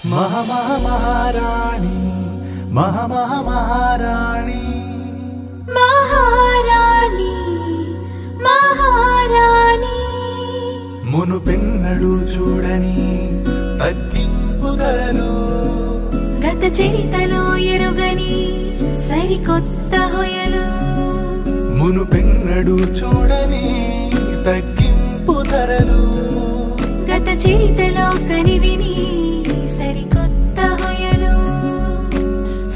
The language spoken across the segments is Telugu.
महारानी महारानी महारानी महारानी మునుపెన్నడు చూడని తగ్గింపు ధరలు గత చరితలో ఎరుగని సరికొత్త హొయలు మునుపెన్నడు చూడని తగ్గింపు ధరలు గత చరితలో కనివిని సరికొత్త హొయలు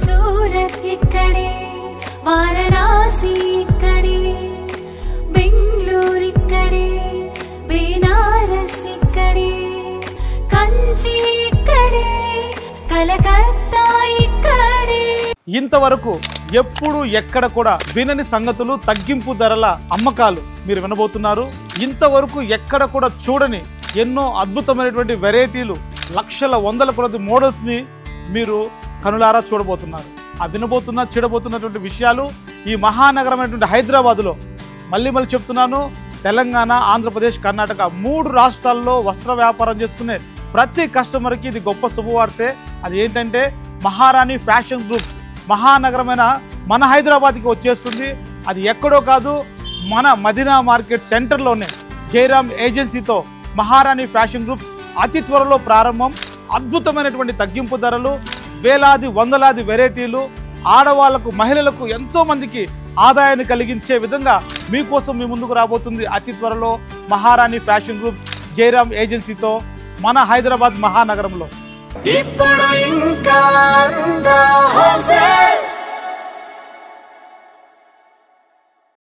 సూరత్ ఇక్కడే వారణాసి ఇక్కడే బెంగళూరు ఇక్కడే బెనారస్ ఇక్కడే కంచి ఇక్కడే కలకత్తా ఇక్కడే ఇంతవరకు ఎప్పుడు ఎక్కడ కూడా వినని సంగతులు తగ్గింపు ధరల అమ్మకాలు మీరు వినబోతున్నారు. ఇంతవరకు ఎక్కడ కూడా చూడని ఎన్నో అద్భుతమైనటువంటి వెరైటీలు లక్షల వందల కొలది మోడల్స్ని మీరు కనులారా చూడబోతున్నారు. ఆ వినబోతున్న చూడబోతున్నటువంటి విషయాలు ఈ మహానగరమైనటువంటి హైదరాబాదులో మళ్ళీ చెప్తున్నాను, తెలంగాణ, ఆంధ్రప్రదేశ్, కర్ణాటక 3 రాష్ట్రాల్లో వస్త్ర వ్యాపారం చేసుకునే ప్రతి కస్టమర్కి ఇది గొప్ప శుభవార్తే. అది ఏంటంటే మహారాణి ఫ్యాషన్ గ్రూప్స్ మహానగరమైన మన హైదరాబాద్కి వచ్చేస్తుంది. అది ఎక్కడో కాదు, మన మదీనా మార్కెట్ సెంటర్లోనే జయరామ్ ఏజెన్సీతో మహారాణి ఫ్యాషన్ గ్రూప్స్ అతి త్వరలో ప్రారంభం. అద్భుతమైనటువంటి తగ్గింపు ధరలు, వేలాది వందలాది వెరైటీలు, ఆడవాళ్లకు మహిళలకు ఎంతోమందికి ఆదాయాన్ని కలిగించే విధంగా మీకోసం మీ ముందుకు రాబోతుంది అతి త్వరలో మహారాణి ఫ్యాషన్ గ్రూప్స్ జయరామ్ ఏజెన్సీతో మన హైదరాబాద్ మహానగరంలో. ఇప్పుడు ఇంకా